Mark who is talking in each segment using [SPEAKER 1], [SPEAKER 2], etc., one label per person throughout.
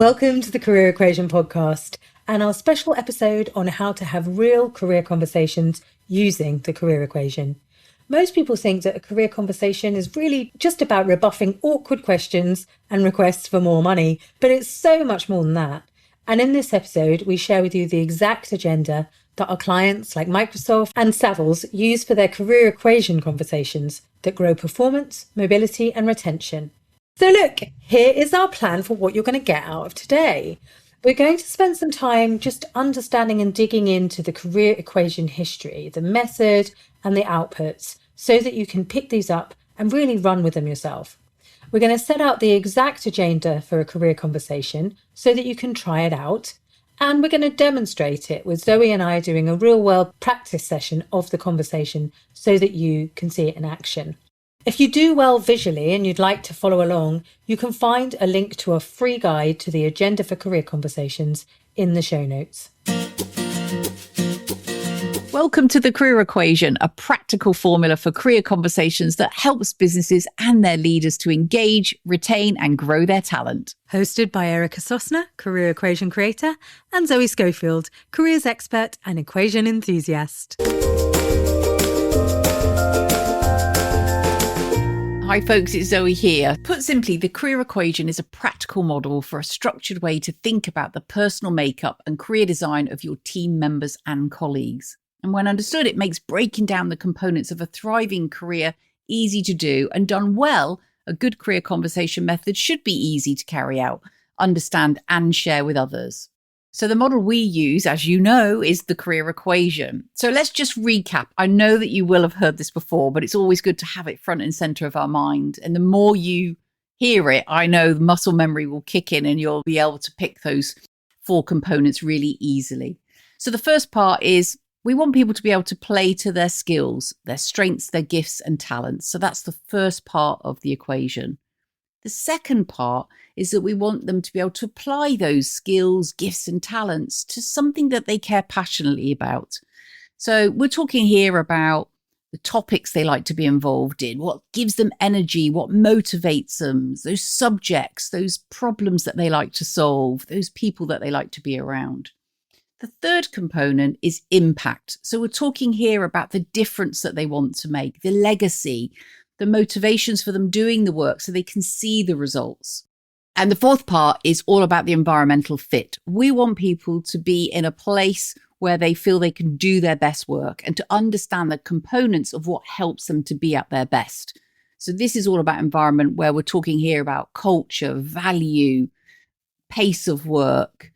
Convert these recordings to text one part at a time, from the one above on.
[SPEAKER 1] Welcome to the Career Equation podcast and our special episode on how to have real career conversations using the career equation. Most people think that a career conversation is really just about rebuffing awkward questions and requests for more money, but it's so much more than that. And in this episode, we share with you the exact agenda that our clients like Microsoft and Savills use for their career equation conversations that grow performance, mobility, and retention. So look, here is our plan for what you're going to get out of today. We're going to spend some time just understanding and digging into the career equation history, the method and the outputs, so that you can pick these up and really run with them yourself. We're going to set out the exact agenda for a career conversation so that you can try it out. And we're going to demonstrate it with Zoe and I doing a real world practice session of the conversation so that you can see it in action. If you do well visually and you'd like to follow along, you can find a link to a free guide to the agenda for career conversations in the show notes.
[SPEAKER 2] Welcome to the Career Equation, a practical formula for career conversations that helps businesses and their leaders to engage, retain, and grow their talent.
[SPEAKER 1] Hosted by Erica Sosner, Career Equation creator, and Zoe Schofield, careers expert and equation enthusiast.
[SPEAKER 2] Hi folks, it's Zoe here. Put simply, the career equation is a practical model for a structured way to think about the personal makeup and career design of your team members and colleagues. And when understood, it makes breaking down the components of a thriving career easy to do, and done well, a good career conversation method should be easy to carry out, understand and share with others. So the model we use, as you know, is the career equation. So let's just recap. I know that you will have heard this before, but it's always good to have it front and center of our mind. And the more you hear it, I know the muscle memory will kick in and you'll be able to pick those four components really easily. So the first part is we want people to be able to play to their skills, their strengths, their gifts and talents. So that's the first part of the equation. The second part is that we want them to be able to apply those skills, gifts and talents to something that they care passionately about. So we're talking here about the topics they like to be involved in, what gives them energy, what motivates them, those subjects, those problems that they like to solve, those people that they like to be around. The third component is impact. So we're talking here about the difference that they want to make, the legacy, the motivations for them doing the work so they can see the results. And the fourth part is all about the environmental fit. We want people to be in a place where they feel they can do their best work and to understand the components of what helps them to be at their best. So this is all about environment, where we're talking here about culture, value, pace of work,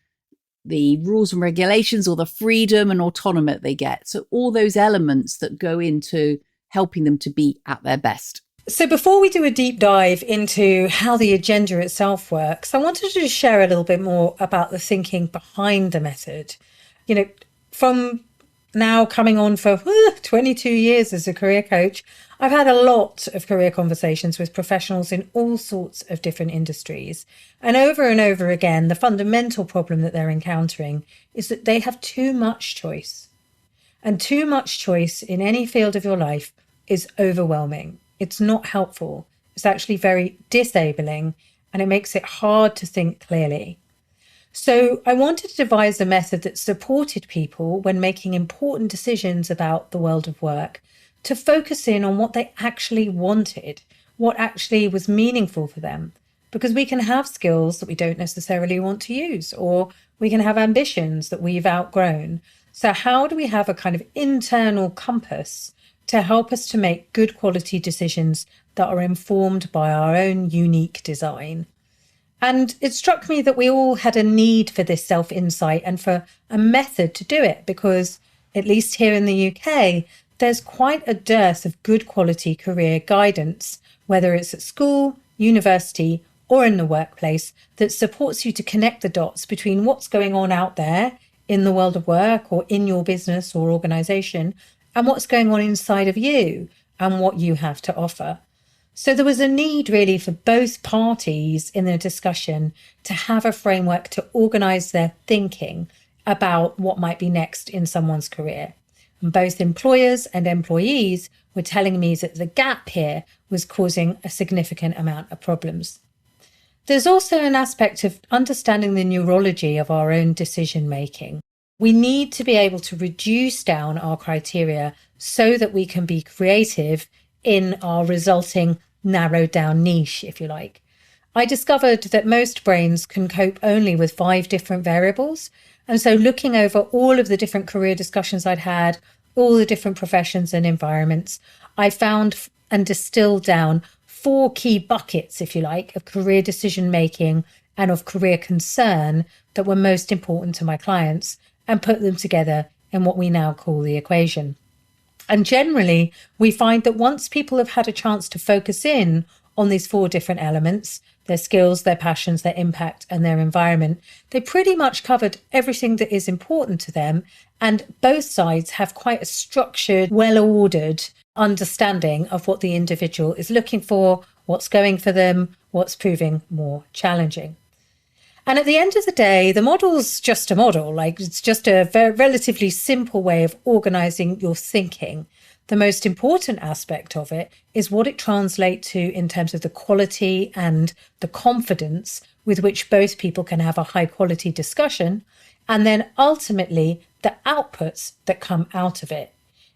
[SPEAKER 2] the rules and regulations, or the freedom and autonomy that they get. So all those elements that go into helping them to be at their best.
[SPEAKER 1] So before we do a deep dive into how the agenda itself works, I wanted to just share a little bit more about the thinking behind the method. You know, from now coming on for 22 years as a career coach, I've had a lot of career conversations with professionals in all sorts of different industries. And over again, the fundamental problem that they're encountering is that they have too much choice. And too much choice in any field of your life is overwhelming. It's not helpful. It's actually very disabling, and it makes it hard to think clearly. So I wanted to devise a method that supported people when making important decisions about the world of work to focus in on what they actually wanted, what actually was meaningful for them. Because we can have skills that we don't necessarily want to use, or we can have ambitions that we've outgrown. So how do we have a kind of internal compass to help us to make good quality decisions that are informed by our own unique design? And it struck me that we all had a need for this self-insight and for a method to do it, because at least here in the UK, there's quite a dearth of good quality career guidance, whether it's at school, university, or in the workplace, that supports you to connect the dots between what's going on out there in the world of work or in your business or organization and what's going on inside of you and what you have to offer. So there was a need really for both parties in the discussion to have a framework to organise their thinking about what might be next in someone's career. And both employers and employees were telling me that the gap here was causing a significant amount of problems. There's also an aspect of understanding the neurology of our own decision making. We need to be able to reduce down our criteria so that we can be creative in our resulting narrowed down niche, if you like. I discovered that most brains can cope only with 5 different variables. And so looking over all of the different career discussions I'd had, all the different professions and environments, I found and distilled down 4 key buckets, if you like, of career decision making and of career concern that were most important to my clients, and put them together in what we now call the equation. And generally, we find that once people have had a chance to focus in on these 4 different elements, their skills, their passions, their impact, and their environment, they pretty much covered everything that is important to them. And both sides have quite a structured, well-ordered understanding of what the individual is looking for, what's going for them, what's proving more challenging. And at the end of the day, the model's just a model. Like, it's just a relatively simple way of organizing your thinking. The most important aspect of it is what it translates to in terms of the quality and the confidence with which both people can have a high quality discussion, and then ultimately the outputs that come out of it.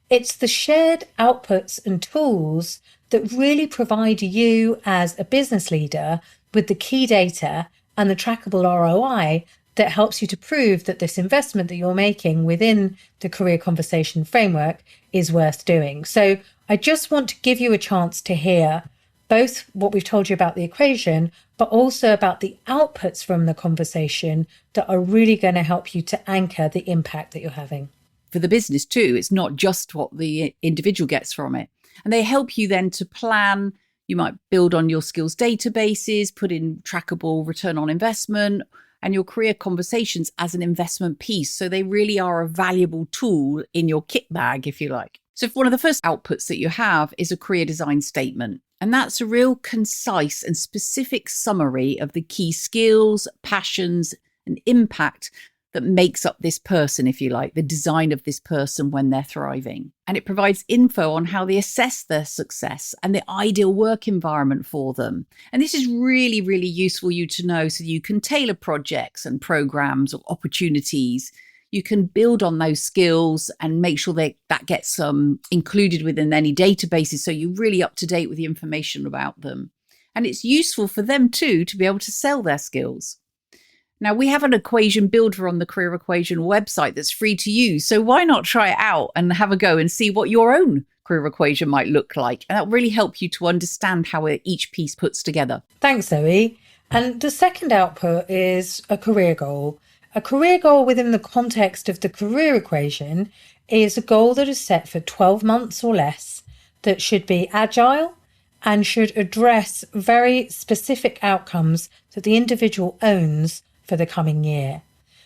[SPEAKER 1] It's the shared outputs and tools that really provide you as a business leader with the key data and the trackable ROI that helps you to prove that this investment that you're making within the career conversation framework is worth doing. So I just want to give you a chance to hear both what we've told you about the equation, but also about the outputs from the conversation that are really going to help you to anchor the impact that you're having.
[SPEAKER 2] For the business too, it's not just what the individual gets from it. And they help you then to plan. You might build on your skills databases, put in trackable return on investment, and your career conversations as an investment piece. So they really are a valuable tool in your kit bag, if you like. So one of the first outputs that you have is a career design statement. And that's a real concise and specific summary of the key skills, passions, and impact that makes up this person, if you like, the design of this person when they're thriving. And it provides info on how they assess their success and the ideal work environment for them. And this is really, really useful for you to know so you can tailor projects and programs or opportunities. You can build on those skills and make sure that gets included within any databases so you're really up to date with the information about them. And it's useful for them too to be able to sell their skills. Now, we have an equation builder on the Career Equation website that's free to use. So why not try it out and have a go and see what your own career equation might look like? And that'll really help you to understand how each piece puts together.
[SPEAKER 1] Thanks, Zoe. And the second output is a career goal. A career goal within the context of the career equation is a goal that is set for 12 months or less, that should be agile and should address very specific outcomes that the individual owns for the coming year.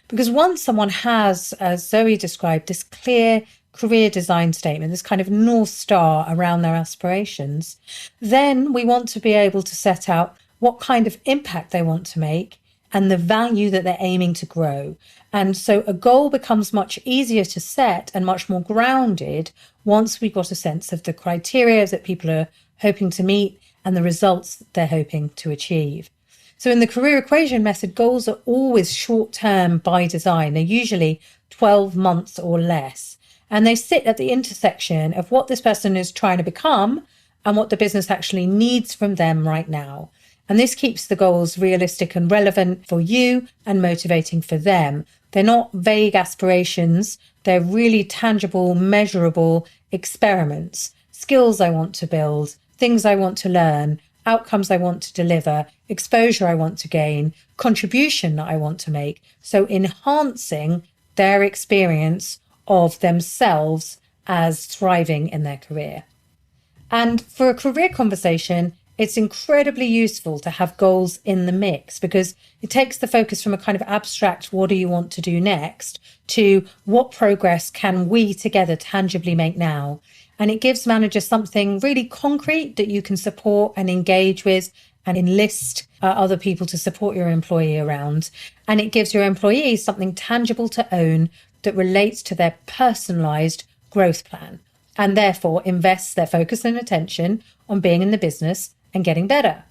[SPEAKER 1] Because once someone has, as Zoe described, this clear career design statement, this kind of North Star around their aspirations, then we want to be able to set out what kind of impact they want to make and the value that they're aiming to grow. And so a goal becomes much easier to set and much more grounded once we've got a sense of the criteria that people are hoping to meet and the results that they're hoping to achieve. So in the career equation method, goals are always short-term by design. They're usually 12 months or less. And they sit at the intersection of what this person is trying to become and what the business actually needs from them right now. And this keeps the goals realistic and relevant for you and motivating for them. They're not vague aspirations. They're really tangible, measurable experiments. Skills I want to build, things I want to learn, outcomes I want to deliver, exposure I want to gain, contribution that I want to make. So enhancing their experience of themselves as thriving in their career. And for a career conversation, it's incredibly useful to have goals in the mix because it takes the focus from a kind of abstract, what do you want to do next, to what progress can we together tangibly make now? And it gives managers something really concrete that you can support and engage with and enlist other people to support your employee around. And it gives your employees something tangible to own that relates to their personalized growth plan and therefore invests their focus and attention on being in the business and getting better.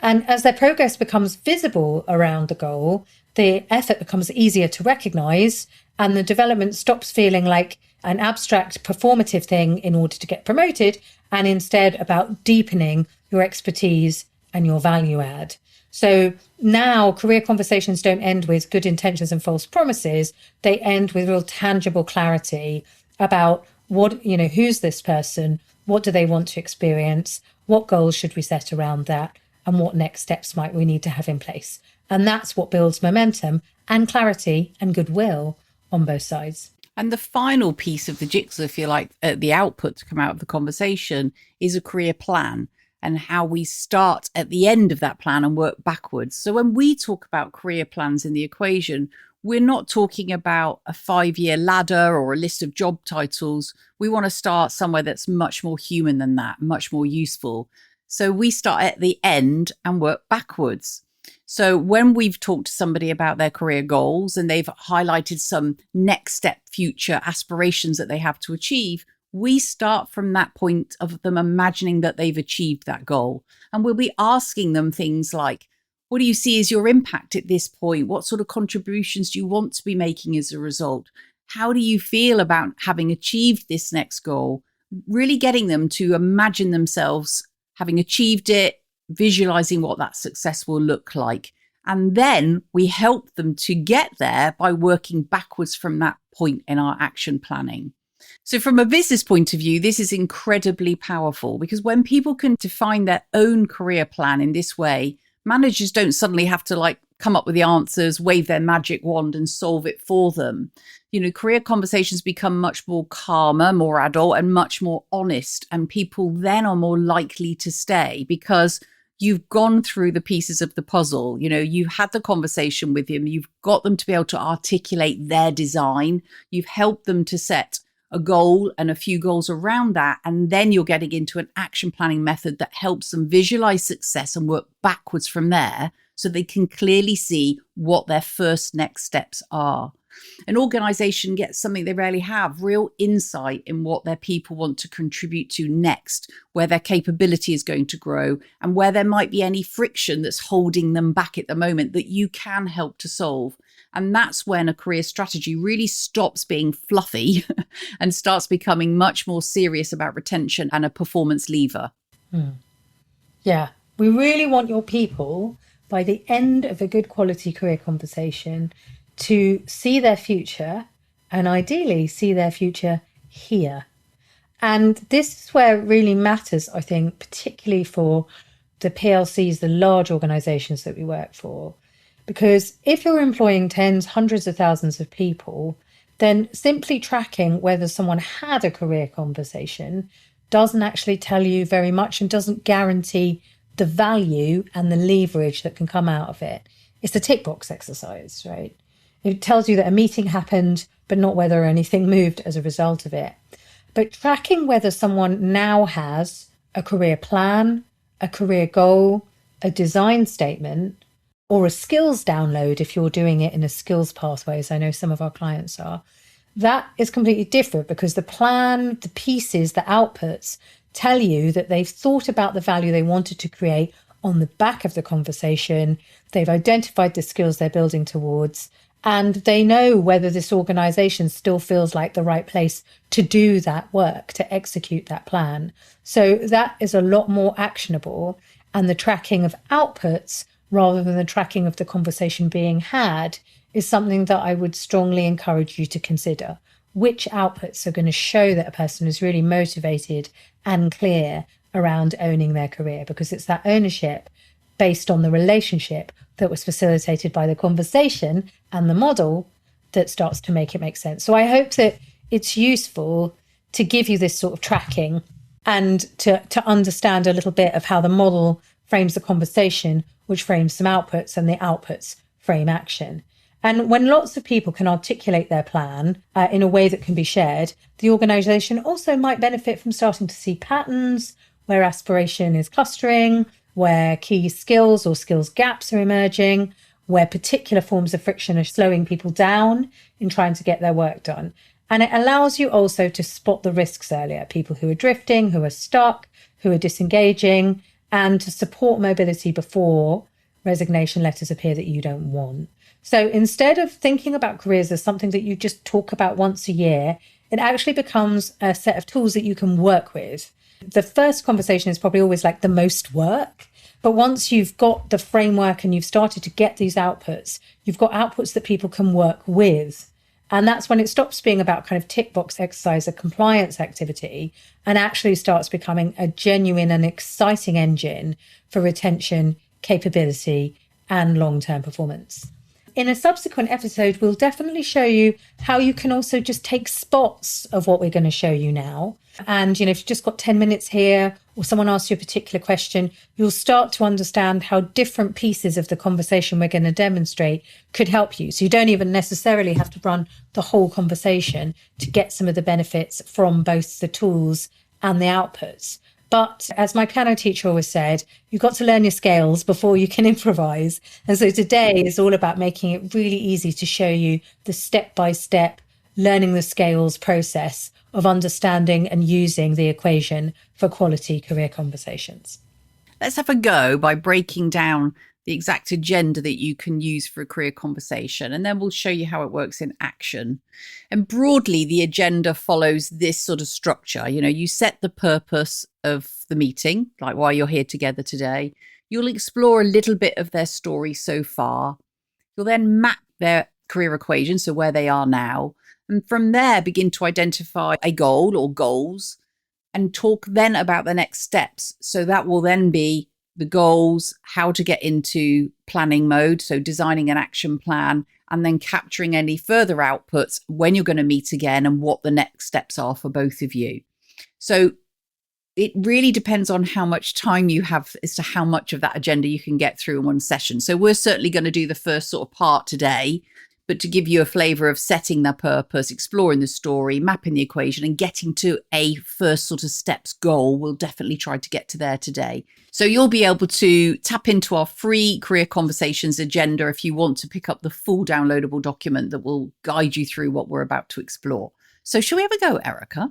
[SPEAKER 1] And as their progress becomes visible around the goal, the effort becomes easier to recognize, and the development stops feeling like an abstract performative thing in order to get promoted, and instead about deepening your expertise and your value add. So now career conversations don't end with good intentions and false promises. They end with real tangible clarity about what, who's this person? What do they want to experience? What goals should we set around that? And what next steps might we need to have in place? And that's what builds momentum and clarity and goodwill on both sides.
[SPEAKER 2] And the final piece of the jigsaw, if you like, the output to come out of the conversation is a career plan, and how we start at the end of that plan and work backwards. So when we talk about career plans in the equation, we're not talking about a 5-year ladder or a list of job titles. We want to start somewhere that's much more human than that, much more useful. So we start at the end and work backwards. So when we've talked to somebody about their career goals and they've highlighted some next step future aspirations that they have to achieve, we start from that point of them imagining that they've achieved that goal. And we'll be asking them things like, what do you see as your impact at this point? What sort of contributions do you want to be making as a result? How do you feel about having achieved this next goal? Really getting them to imagine themselves having achieved it, visualizing what that success will look like. And then we help them to get there by working backwards from that point in our action planning. So from a business point of view, this is incredibly powerful, because when people can define their own career plan in this way, managers don't suddenly have to come up with the answers, wave their magic wand and solve it for them. Career conversations become much more calmer, more adult, and much more honest. And people then are more likely to stay because you've gone through the pieces of the puzzle. You've had the conversation with them. You've got them to be able to articulate their design. You've helped them to set a goal and a few goals around that. And then you're getting into an action planning method that helps them visualize success and work backwards from there so they can clearly see what their first next steps are. An organization gets something they rarely have, real insight in what their people want to contribute to next, where their capability is going to grow, and where there might be any friction that's holding them back at the moment that you can help to solve. And that's when a career strategy really stops being fluffy and starts becoming much more serious about retention and a performance lever.
[SPEAKER 1] Yeah, we really want your people, by the end of a good quality career conversation, to see their future, and ideally see their future here. And this is where it really matters, I think, particularly for the PLCs, the large organizations that we work for. Because if you're employing tens, hundreds of thousands of people, then simply tracking whether someone had a career conversation doesn't actually tell you very much and doesn't guarantee the value and the leverage that can come out of it. It's a tick box exercise, right? It tells you that a meeting happened, but not whether anything moved as a result of it. But tracking whether someone now has a career plan, a career goal, a design statement, or a skills download, if you're doing it in a skills pathway, as I know some of our clients are, that is completely different, because the plan, the pieces, the outputs tell you that they've thought about the value they wanted to create on the back of the conversation. They've identified the skills they're building towards, and they know whether this organization still feels like the right place to do that work, to execute that plan. So that is a lot more actionable. And the tracking of outputs rather than the tracking of the conversation being had is something that I would strongly encourage you to consider. Which outputs are going to show that a person is really motivated and clear around owning their career? Because it's that ownership based on the relationship that was facilitated by the conversation and the model that starts to make it make sense. So I hope that it's useful to give you this sort of tracking and to understand a little bit of how the model frames the conversation, which frames some outputs, and the outputs frame action. And when lots of people can articulate their plan in a way that can be shared, the organization also might benefit from starting to see patterns where aspiration is clustering, where key skills or skills gaps are emerging, where particular forms of friction are slowing people down in trying to get their work done. And it allows you also to spot the risks earlier, people who are drifting, who are stuck, who are disengaging, and to support mobility before resignation letters appear that you don't want. So instead of thinking about careers as something that you just talk about once a year, it actually becomes a set of tools that you can work with. The first conversation is probably always like the most work. But once you've got the framework and you've started to get these outputs, you've got outputs that people can work with. And that's when it stops being about kind of tick box exercise, a compliance activity, and actually starts becoming a genuine and exciting engine for retention, capability, and long-term performance. In a subsequent episode, we'll definitely show you how you can also just take spots of what we're going to show you now. And, if you've just got 10 minutes here or someone asks you a particular question, you'll start to understand how different pieces of the conversation we're going to demonstrate could help you. So you don't even necessarily have to run the whole conversation to get some of the benefits from both the tools and the outputs. But as my piano teacher always said, you've got to learn your scales before you can improvise. And so today is all about making it really easy to show you the step-by-step learning the scales process of understanding and using the equation for quality career conversations.
[SPEAKER 2] Let's have a go by breaking down the exact agenda that you can use for a career conversation, and then we'll show you how it works in action. And broadly, the agenda follows this sort of structure. You set the purpose of the meeting, like why you're here together today. You'll explore a little bit of their story so far. You'll then map their career equation, so where they are now. And from there, begin to identify a goal or goals and talk then about the next steps. So that will then be the goals, how to get into planning mode, so designing an action plan, and then capturing any further outputs when you're going to meet again and what the next steps are for both of you. So it really depends on how much time you have as to how much of that agenda you can get through in one session. So we're certainly going to do the first sort of part today, but to give you a flavour of setting their purpose, exploring the story, mapping the equation, and getting to a first sort of steps goal, we'll definitely try to get to there today. So you'll be able to tap into our free Career Conversations agenda if you want to pick up the full downloadable document that will guide you through what we're about to explore. So shall we have a go, Erica?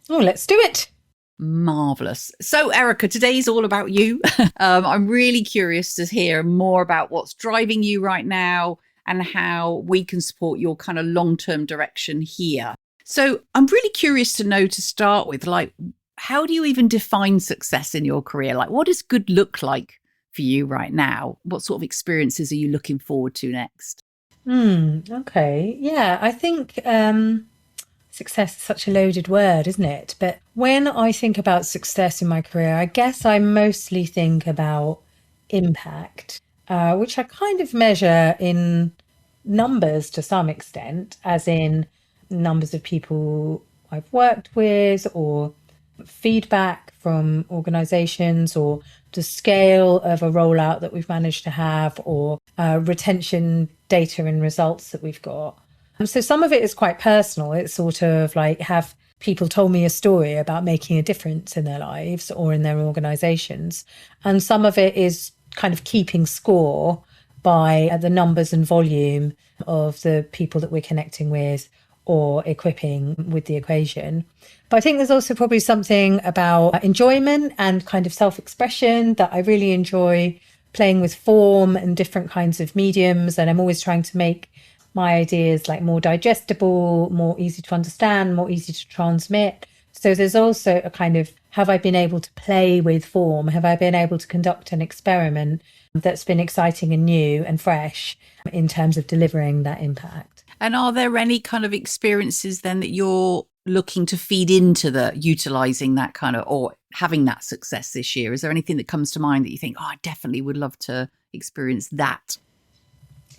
[SPEAKER 1] Oh, let's do it.
[SPEAKER 2] Marvellous. So, Erica, today's all about you. I'm really curious to hear more about what's driving you right now and how we can support your kind of long-term direction here. So I'm really curious to know, to start with, like, how do you even define success in your career? Like, what does good look like for you right now? What sort of experiences are you looking forward to next?
[SPEAKER 1] Okay. Yeah, I think success is such a loaded word, isn't it? But when I think about success in my career, I guess I mostly think about impact, which I kind of measure in numbers to some extent, as in numbers of people I've worked with, or feedback from organizations, or the scale of a rollout that we've managed to have, or retention data and results that we've got. So some of it is quite personal. It's sort of like, have people told me a story about making a difference in their lives or in their organizations. And some of it is kind of keeping score by the numbers and volume of the people that we're connecting with or equipping with the equation. But I think there's also probably something about enjoyment and kind of self-expression, that I really enjoy playing with form and different kinds of mediums. And I'm always trying to make my ideas like more digestible, more easy to understand, more easy to transmit. So there's also a kind of, have I been able to play with form? Have I been able to conduct an experiment that's been exciting and new and fresh in terms of delivering that impact?
[SPEAKER 2] And are there any kind of experiences then that you're looking to feed into the utilising that kind of, or having that success this year? Is there anything that comes to mind that you think, oh, I definitely would love to experience that?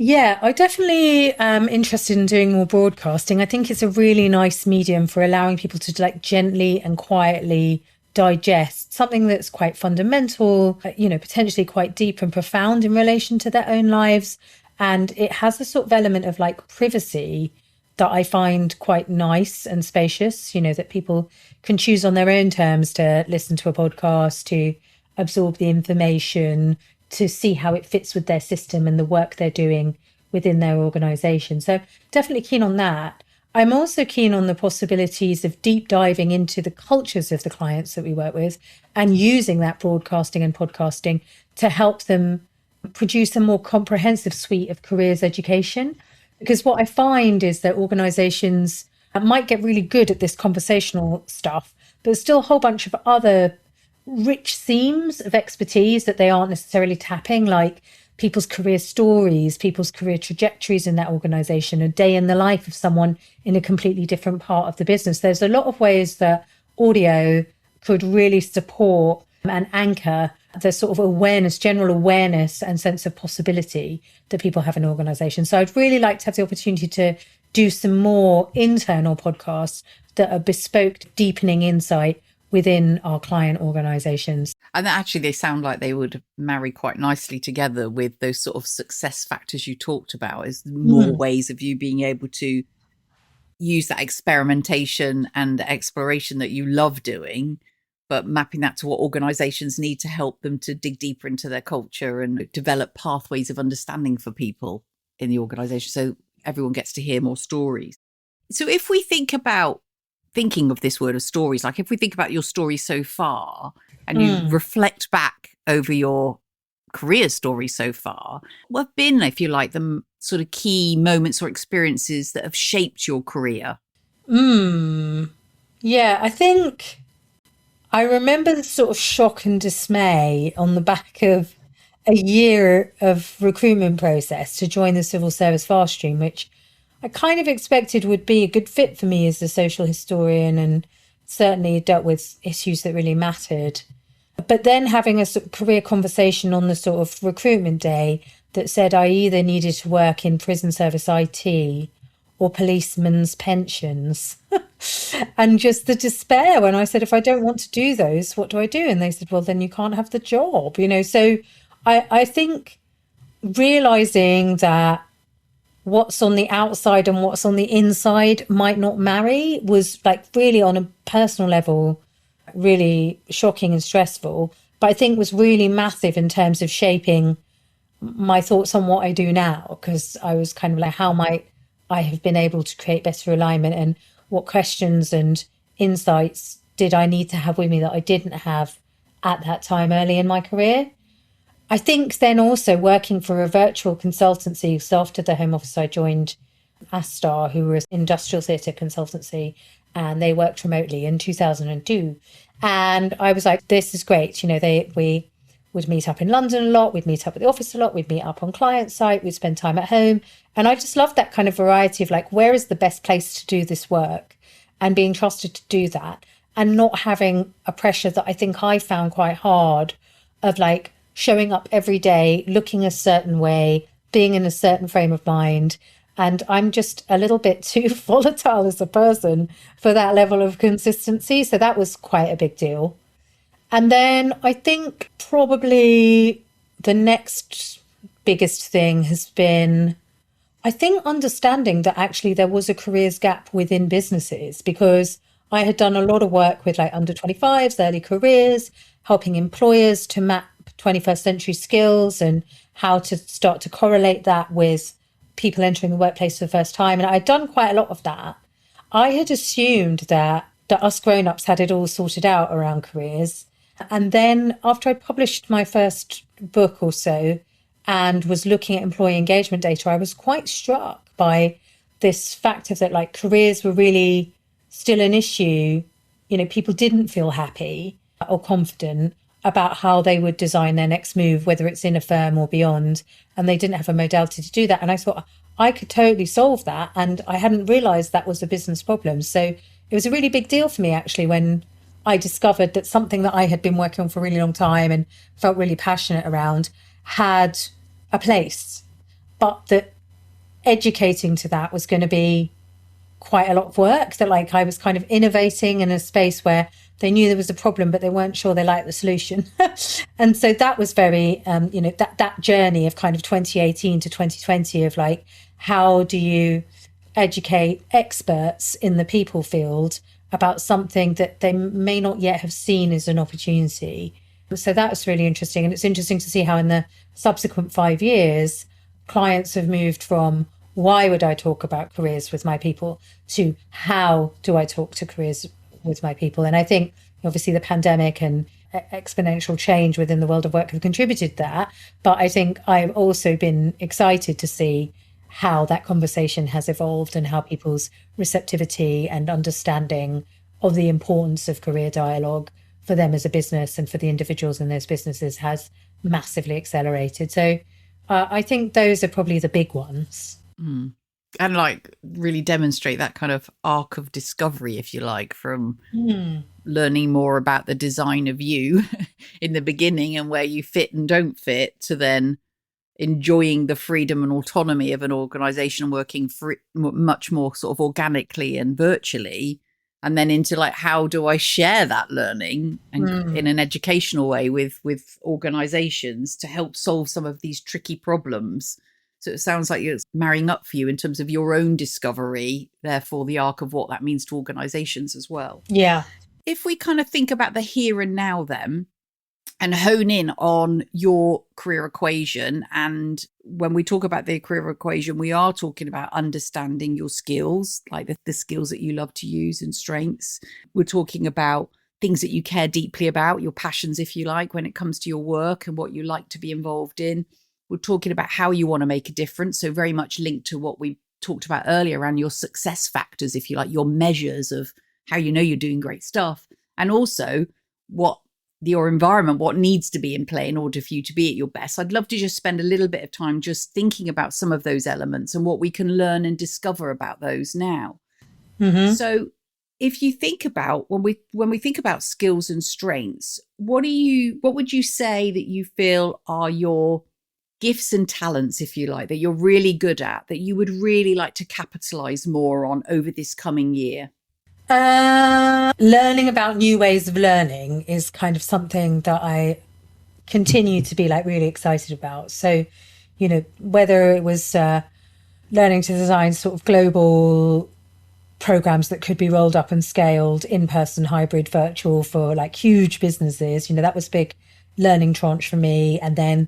[SPEAKER 1] Yeah, I definitely am interested in doing more broadcasting. I think it's a really nice medium for allowing people to like gently and quietly digest something that's quite fundamental, potentially quite deep and profound in relation to their own lives. And it has a sort of element of like privacy that I find quite nice and spacious, that people can choose on their own terms to listen to a podcast, to absorb the information, to see how it fits with their system and the work they're doing within their organization. So definitely keen on that. I'm also keen on the possibilities of deep diving into the cultures of the clients that we work with and using that broadcasting and podcasting to help them produce a more comprehensive suite of careers education. Because what I find is that organizations might get really good at this conversational stuff, but there's still a whole bunch of other rich themes of expertise that they aren't necessarily tapping, like people's career stories, people's career trajectories in that organization, a day in the life of someone in a completely different part of the business. There's a lot of ways that audio could really support and anchor the sort of awareness, general awareness and sense of possibility that people have in organizations. So I'd really like to have the opportunity to do some more internal podcasts that are bespoke, deepening insight within our client organizations.
[SPEAKER 2] And actually, they sound like they would marry quite nicely together with those sort of success factors you talked about, is more ways of you being able to use that experimentation and exploration that you love doing, but mapping that to what organizations need to help them to dig deeper into their culture and develop pathways of understanding for people in the organization, so everyone gets to hear more stories. So if we think about thinking of this word of stories, like if we think about your story so far and you reflect back over your career story so far, what have been, if you like, the sort of key moments or experiences that have shaped your career?
[SPEAKER 1] Yeah, I think I remember the sort of shock and dismay on the back of a year of recruitment process to join the civil service fast stream, which I kind of expected would be a good fit for me as a social historian and certainly dealt with issues that really mattered. But then having a sort of career conversation on the sort of recruitment day that said I either needed to work in prison service IT or policemen's pensions. And just the despair when I said, if I don't want to do those, what do I do? And they said, well, then you can't have the job, So I think realizing that what's on the outside and what's on the inside might not marry was like really on a personal level, really shocking and stressful, but I think was really massive in terms of shaping my thoughts on what I do now. Because I was kind of like, how might I have been able to create better alignment, and what questions and insights did I need to have with me that I didn't have at that time early in my career? I think then also working for a virtual consultancy. So after the Home Office, I joined Astar, who were an industrial theatre consultancy, and they worked remotely in 2002. And I was like, this is great. We would meet up in London a lot. We'd meet up at the office a lot. We'd meet up on client site. We'd spend time at home. And I just loved that kind of variety of like, where is the best place to do this work, and being trusted to do that, and not having a pressure that I think I found quite hard of like, showing up every day, looking a certain way, being in a certain frame of mind. And I'm just a little bit too volatile as a person for that level of consistency. So that was quite a big deal. And then I think probably the next biggest thing has been, I think, understanding that actually there was a careers gap within businesses, because I had done a lot of work with like under 25s, early careers, helping employers to map 21st century skills and how to start to correlate that with people entering the workplace for the first time. And I'd done quite a lot of that. I had assumed that us grown-ups had it all sorted out around careers. And then after I published my first book or so and was looking at employee engagement data, I was quite struck by this fact of that like careers were really still an issue. People didn't feel happy or confident about how they would design their next move, whether it's in a firm or beyond, and they didn't have a modality to do that. And I thought I could totally solve that, and I hadn't realized that was a business problem. So it was a really big deal for me actually when I discovered that something that I had been working on for a really long time and felt really passionate around had a place, but that educating to that was going to be quite a lot of work, that like I was kind of innovating in a space where they knew there was a problem, but they weren't sure they liked the solution. And so that was very, that journey of kind of 2018 to 2020 of like, how do you educate experts in the people field about something that they may not yet have seen as an opportunity? So that was really interesting. And it's interesting to see how in the subsequent 5 years, clients have moved from why would I talk about careers with my people, to how do I talk to careers with my people. And I think obviously the pandemic and exponential change within the world of work have contributed to that. But I think I've also been excited to see how that conversation has evolved and how people's receptivity and understanding of the importance of career dialogue for them as a business and for the individuals in those businesses has massively accelerated. So I think those are probably the big ones.
[SPEAKER 2] And like really demonstrate that kind of arc of discovery, if you like, from learning more about the design of you in the beginning and where you fit and don't fit, to then enjoying the freedom and autonomy of an organization, working much more sort of organically and virtually, and then into like, how do I share that learning and in an educational way with organizations to help solve some of these tricky problems. So it sounds like it's marrying up for you in terms of your own discovery, therefore the arc of what that means to organizations as well.
[SPEAKER 1] Yeah.
[SPEAKER 2] If we kind of think about the here and now then, and hone in on your career equation. And when we talk about the career equation, we are talking about understanding your skills, like the skills that you love to use and strengths. We're talking about things that you care deeply about, your passions, if you like, when it comes to your work and what you like to be involved in. We're talking about how you want to make a difference. So very much linked to what we talked about earlier around your success factors, if you like, your measures of how you know you're doing great stuff. And also what your environment, what needs to be in play in order for you to be at your best. I'd love to just spend a little bit of time just thinking about some of those elements and what we can learn and discover about those now. So if you think about when we think about skills and strengths, what would you say that you feel are your gifts and talents, if you like, that you're really good at, that you would really like to capitalize more on over this coming year?
[SPEAKER 1] Learning about new ways of learning is kind of something that I continue to be like really excited about. So, you know, whether it was learning to design sort of global programs that could be rolled up and scaled, in-person, hybrid, virtual, for like huge businesses, you know, that was big learning tranche for me. And then,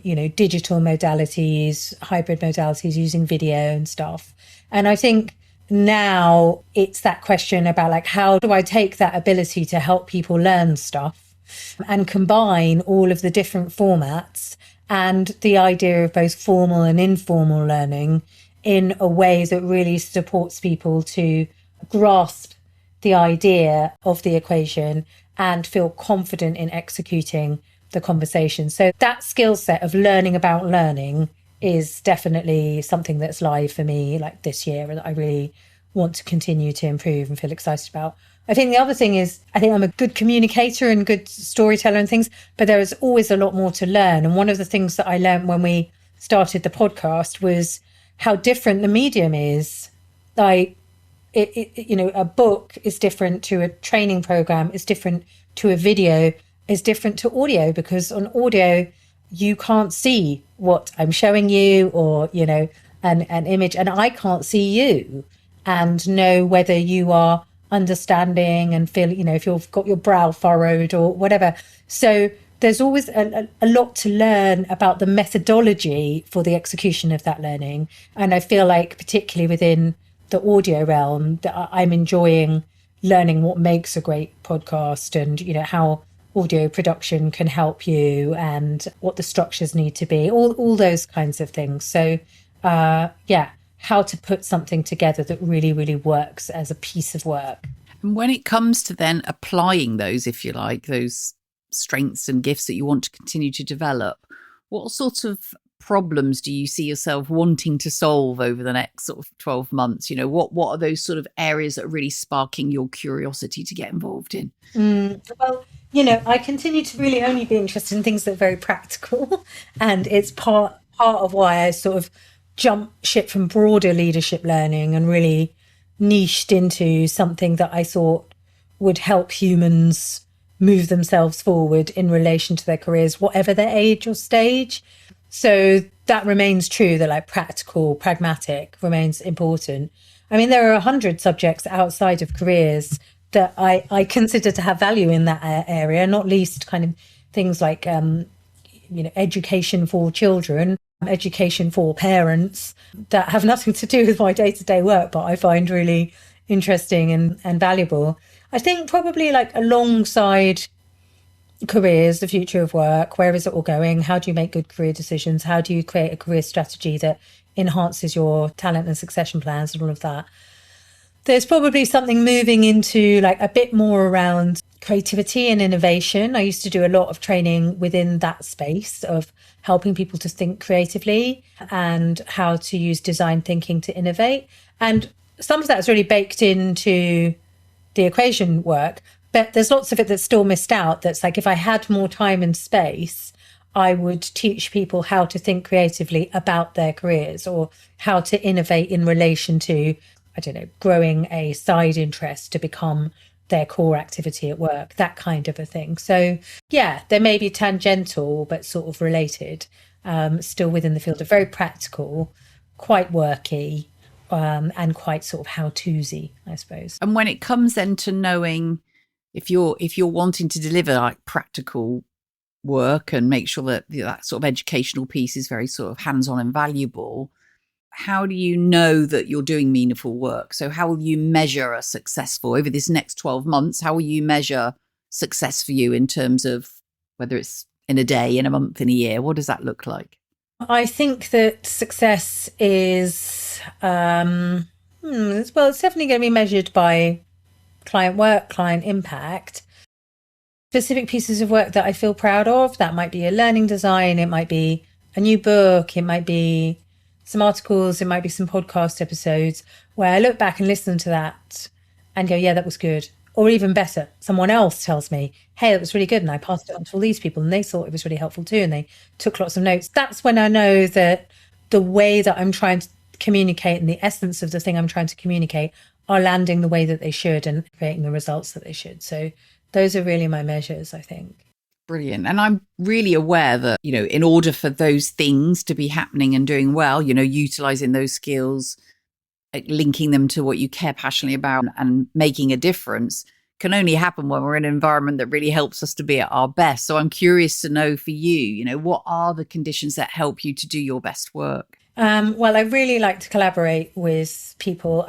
[SPEAKER 1] you know, digital modalities, hybrid modalities using video and stuff. And I think now it's that question about like, how do I take that ability to help people learn stuff and combine all of the different formats and the idea of both formal and informal learning in a way that really supports people to grasp the idea of the equation and feel confident in executing the conversation. So that skill set of learning about learning is definitely something that's live for me like this year that I really want to continue to improve and feel excited about. I think the other thing is, I think I'm a good communicator and good storyteller and things, but there is always a lot more to learn. And one of the things that I learned when we started the podcast was how different the medium is. Like, you know, a book is different to a training program, is different to a video, is different to audio, because on audio, you can't see what I'm showing you, or, you know, an image, and I can't see you and know whether you are understanding and feel, you know, if you've got your brow furrowed or whatever. So there's always a lot to learn about the methodology for the execution of that learning. And I feel like particularly within the audio realm, that I'm enjoying learning what makes a great podcast and, you know, how audio production can help you and what the structures need to be, all those kinds of things. So yeah, how to put something together that really, really works as a piece of work.
[SPEAKER 2] And when it comes to then applying those, if you like, those strengths and gifts that you want to continue to develop, what sorts of problems do you see yourself wanting to solve over the next sort of 12 months? You know, what are those sort of areas that are really sparking your curiosity to get involved in?
[SPEAKER 1] Well, you know, I continue to really only be interested in things that are very practical. And it's part of why I sort of jumped ship from broader leadership learning and really niched into something that I thought would help humans move themselves forward in relation to their careers, whatever their age or stage. So that remains true, that like practical, pragmatic remains important. I mean, there are 100 subjects outside of careers that I consider to have value in that area, not least kind of things like, you know, education for children. education for parents that have nothing to do with my day-to-day work, but I find really interesting and valuable. I think probably like alongside careers, the future of work, where is it all going? How do you make good career decisions? How do you create a career strategy that enhances your talent and succession plans and all of that? There's probably something moving into like a bit more around creativity and innovation. I used to do a lot of training within that space of helping people to think creatively and how to use design thinking to innovate. And some of that's really baked into the equation work, but there's lots of it that's still missed out. That's like, if I had more time and space, I would teach people how to think creatively about their careers or how to innovate in relation to, I don't know, growing a side interest to become their core activity at work, that kind of a thing. So yeah, they may be tangential, but sort of related, still within the field of very practical, quite worky, and quite sort of how-to'sy, I suppose.
[SPEAKER 2] And when it comes then to knowing if you're wanting to deliver like practical work and make sure that that sort of educational piece is very sort of hands-on and valuable, how do you know that you're doing meaningful work? So how will you measure a successful over this next 12 months? How will you measure success for you in terms of whether it's in a day, in a month, in a year? What does that look like?
[SPEAKER 1] I think that success is, well, it's definitely going to be measured by client work, client impact. Specific pieces of work that I feel proud of, that might be a learning design, it might be a new book, it might be some articles, it might be some podcast episodes where I look back and listen to that and go, yeah, that was good. Or even better, someone else tells me, hey, that was really good. And I passed it on to all these people and they thought it was really helpful too. And they took lots of notes. That's when I know that the way that I'm trying to communicate and the essence of the thing I'm trying to communicate are landing the way that they should and creating the results that they should. So those are really my measures, I think.
[SPEAKER 2] Brilliant. And I'm really aware that, in order for those things to be happening and doing well, utilizing those skills, linking them to what you care passionately about and making a difference can only happen when we're in an environment that really helps us to be at our best. So I'm curious to know for you, what are the conditions that help you to do your best work?
[SPEAKER 1] Well, I really like to collaborate with people.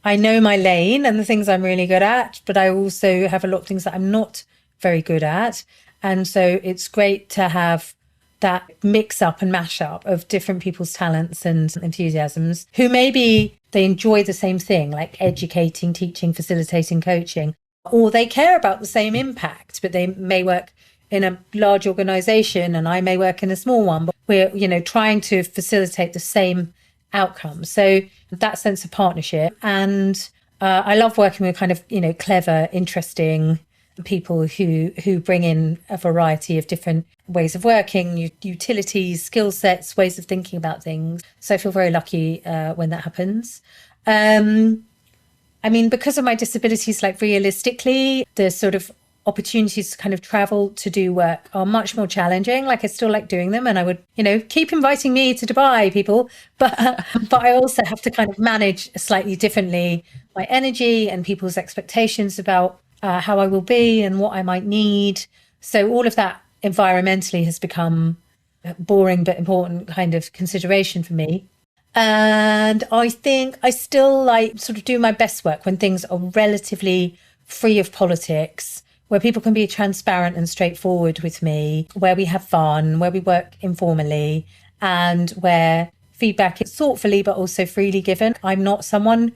[SPEAKER 1] I know my lane and the things I'm really good at, but I also have a lot of things that I'm not very good at. And so it's great to have that mix up and mash up of different people's talents and enthusiasms who maybe they enjoy the same thing, like educating, teaching, facilitating, coaching, or they care about the same impact, but they may work in a large organization and I may work in a small one, but we're, trying to facilitate the same outcome. So that sense of partnership. And I love working with kind of, clever, interesting people who bring in a variety of different ways of working, utilities, skill sets, ways of thinking about things. So I feel very lucky when that happens. Because of my disabilities, like realistically, the sort of opportunities to kind of travel to do work are much more challenging. Like I still like doing them and I would, keep inviting me to Dubai, people. But I also have to kind of manage slightly differently my energy and people's expectations about how I will be and what I might need. So all of that environmentally has become a boring but important kind of consideration for me. And I think I still like sort of do my best work when things are relatively free of politics, where people can be transparent and straightforward with me, where we have fun, where we work informally, and where feedback is thoughtfully but also freely given. I'm not someone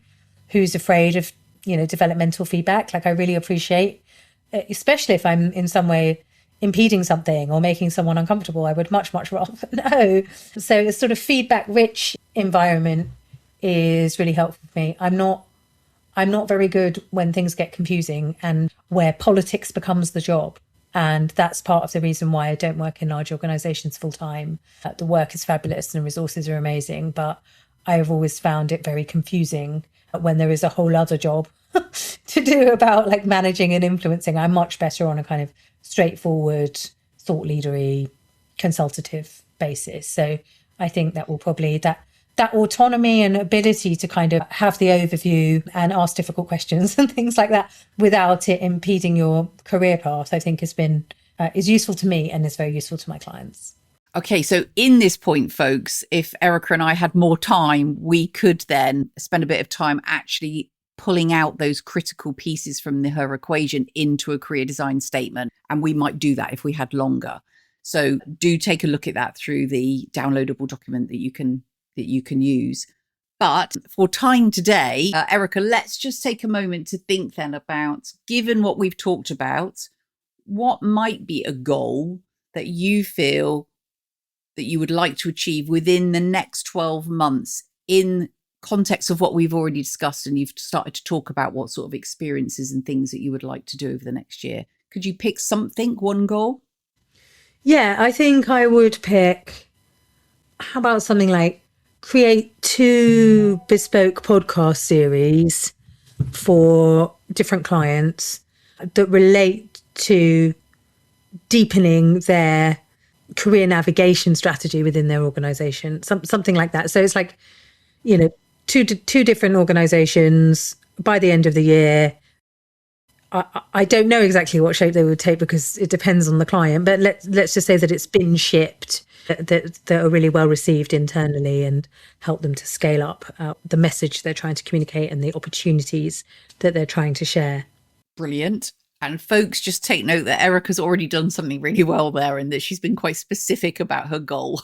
[SPEAKER 1] who's afraid of developmental feedback. Like I really appreciate, especially if I'm in some way impeding something or making someone uncomfortable, I would much, much rather know. So a sort of feedback rich environment is really helpful for me. I'm not very good when things get confusing and where politics becomes the job. And that's part of the reason why I don't work in large organizations full time. The work is fabulous and the resources are amazing, but I have always found it very confusing when there is a whole other job to do about like managing and influencing. I'm much better on a kind of straightforward, thought leadery, consultative basis. So I think that will probably, that autonomy and ability to kind of have the overview and ask difficult questions and things like that without it impeding your career path, I think is useful to me and is very useful to my clients.
[SPEAKER 2] Okay, so in this point, folks, if Erica and I had more time, we could then spend a bit of time actually pulling out those critical pieces from her equation into a career design statement. And we might do that if we had longer. So do take a look at that through the downloadable document that you can use. But for time today, Erica, let's just take a moment to think then about, given what we've talked about, what might be a goal that you feel that you would like to achieve within the next 12 months in context of what we've already discussed, and you've started to talk about what sort of experiences and things that you would like to do over the next year. Could you pick something, one goal?
[SPEAKER 1] Yeah, I think I would pick, how about something like create 2 bespoke podcast series for different clients that relate to deepening their career navigation strategy within their organization, something like that. So it's like, two different organizations by the end of the year. I don't know exactly what shape they would take because it depends on the client, but let's just say that it's been shipped, that are really well received internally and help them to scale up the message they're trying to communicate and the opportunities that they're trying to share.
[SPEAKER 2] Brilliant. And folks, just take note that Erica's already done something really well there, and that she's been quite specific about her goal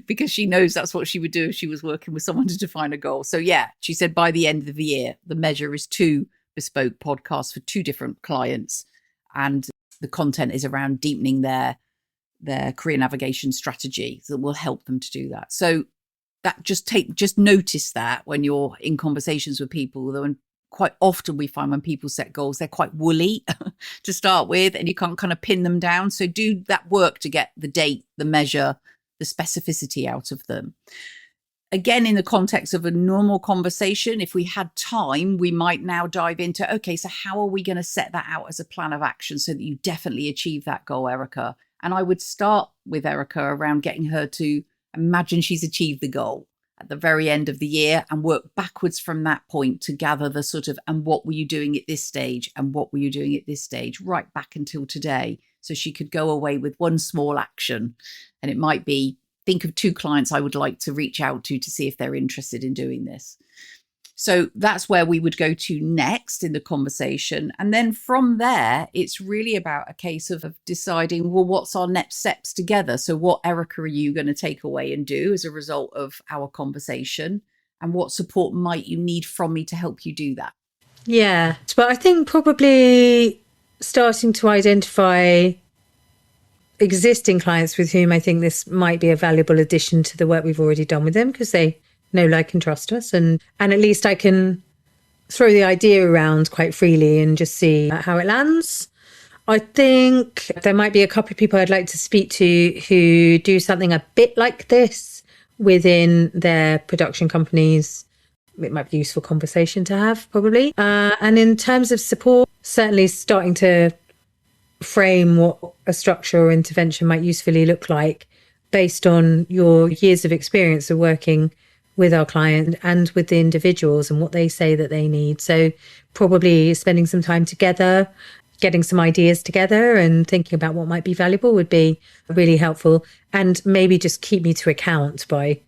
[SPEAKER 2] because she knows that's what she would do if she was working with someone to define a goal. So yeah, she said by the end of the year, the measure is 2 bespoke podcasts for 2 different clients. And the content is around deepening their career navigation strategy that will help them to do that. So that just notice that when you're in conversations with people, though, and quite often we find when people set goals, they're quite woolly to start with, and you can't kind of pin them down. So do that work to get the date, the measure, the specificity out of them. Again, in the context of a normal conversation, if we had time, we might now dive into, okay, so how are we going to set that out as a plan of action so that you definitely achieve that goal, Erica? And I would start with Erica around getting her to imagine she's achieved the goal at the very end of the year and work backwards from that point to gather the sort of, and what were you doing at this stage? And what were you doing at this stage? Right back until today. So she could go away with one small action. And it might be, think of 2 clients I would like to reach out to see if they're interested in doing this. So that's where we would go to next in the conversation. And then from there, it's really about a case of deciding, well, what's our next steps together? So what, Erica, are you going to take away and do as a result of our conversation? And what support might you need from me to help you do that?
[SPEAKER 1] Yeah, but I think probably starting to identify existing clients with whom I think this might be a valuable addition to the work we've already done with them, because they know, like, and trust us. And at least I can throw the idea around quite freely and just see how it lands. I think there might be a couple of people I'd like to speak to who do something a bit like this within their production companies. It might be a useful conversation to have, probably. And in terms of support, certainly starting to frame what a structure or intervention might usefully look like based on your years of experience of working with our client and with the individuals and what they say that they need. So probably spending some time together, getting some ideas together and thinking about what might be valuable would be really helpful. And maybe just keep me to account by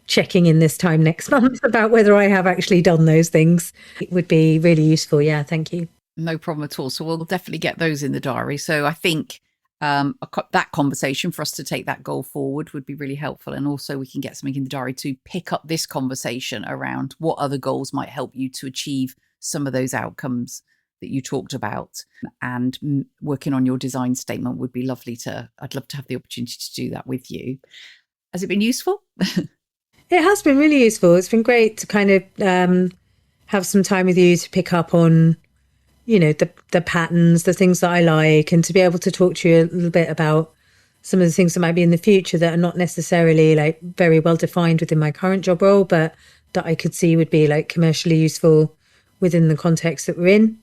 [SPEAKER 1] checking in this time next month about whether I have actually done those things. It would be really useful. Yeah, thank you.
[SPEAKER 2] No problem at all. So we'll definitely get those in the diary. So I think that conversation for us to take that goal forward would be really helpful. And also we can get something in the diary to pick up this conversation around what other goals might help you to achieve some of those outcomes that you talked about. And working on your design statement would be lovely I'd love to have the opportunity to do that with you. Has it been useful?
[SPEAKER 1] It has been really useful. It's been great to kind of have some time with you to pick up on, the patterns, the things that I like, and to be able to talk to you a little bit about some of the things that might be in the future that are not necessarily like very well defined within my current job role, but that I could see would be like commercially useful within the context that we're in.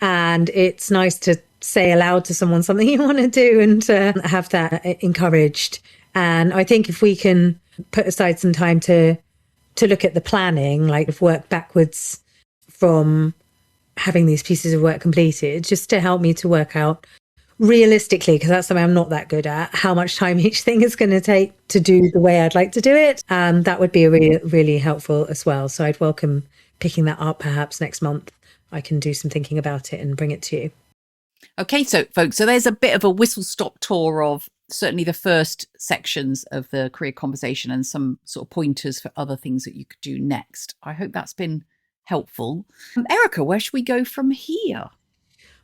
[SPEAKER 1] And it's nice to say aloud to someone something you want to do and have that encouraged. And I think if we can put aside some time to look at the planning, like work backwards from having these pieces of work completed, just to help me to work out realistically, because that's something I'm not that good at, how much time each thing is going to take to do the way I'd like to do it. That would be really, really helpful as well. So I'd welcome picking that up perhaps next month. I can do some thinking about it and bring it to you.
[SPEAKER 2] Okay, so folks, so there's a bit of a whistle-stop tour of certainly the first sections of the career conversation and some sort of pointers for other things that you could do next. I hope that's been helpful. Erica, where should we go from here?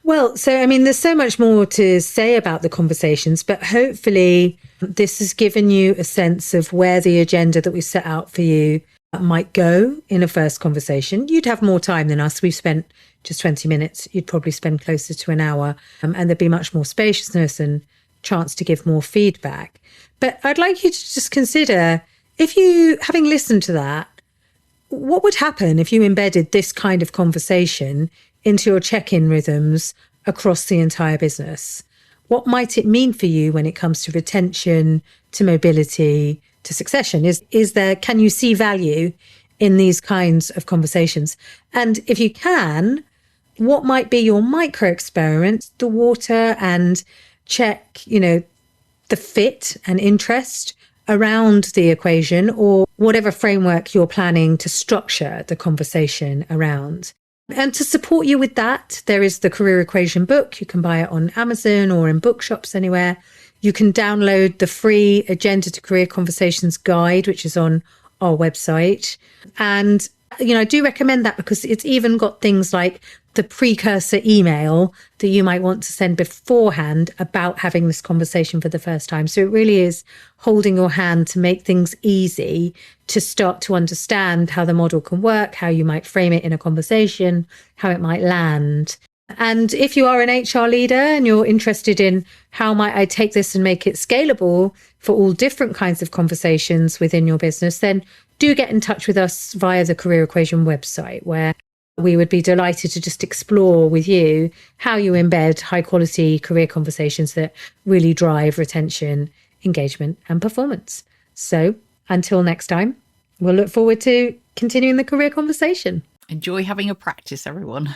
[SPEAKER 1] Well, so, I mean, there's so much more to say about the conversations, but hopefully this has given you a sense of where the agenda that we set out for you might go in a first conversation. You'd have more time than us. We've spent just 20 minutes. You'd probably spend closer to an hour, and there'd be much more spaciousness and chance to give more feedback. But I'd like you to just consider, if you, having listened to that, what would happen if you embedded this kind of conversation into your check-in rhythms across the entire business? What might it mean for you when it comes to retention, to mobility, to succession? Can you see value in these kinds of conversations? And if you can, what might be your micro experiment, the water, and check, the fit and interest around the equation, or whatever framework you're planning to structure the conversation around. And to support you with that, there is the Career Equation book. You can buy it on Amazon or in bookshops anywhere. You can download the free Agenda to Career Conversations guide, which is on our website. And, I do recommend that because it's even got things like the precursor email that you might want to send beforehand about having this conversation for the first time. So it really is holding your hand to make things easy to start to understand how the model can work, how you might frame it in a conversation, how it might land. And if you are an HR leader and you're interested in how might I take this and make it scalable for all different kinds of conversations within your business, then do get in touch with us via the Career Equation website, where we would be delighted to just explore with you how you embed high quality career conversations that really drive retention, engagement, and performance. So until next time, we'll look forward to continuing the career conversation.
[SPEAKER 2] Enjoy having a practice, everyone.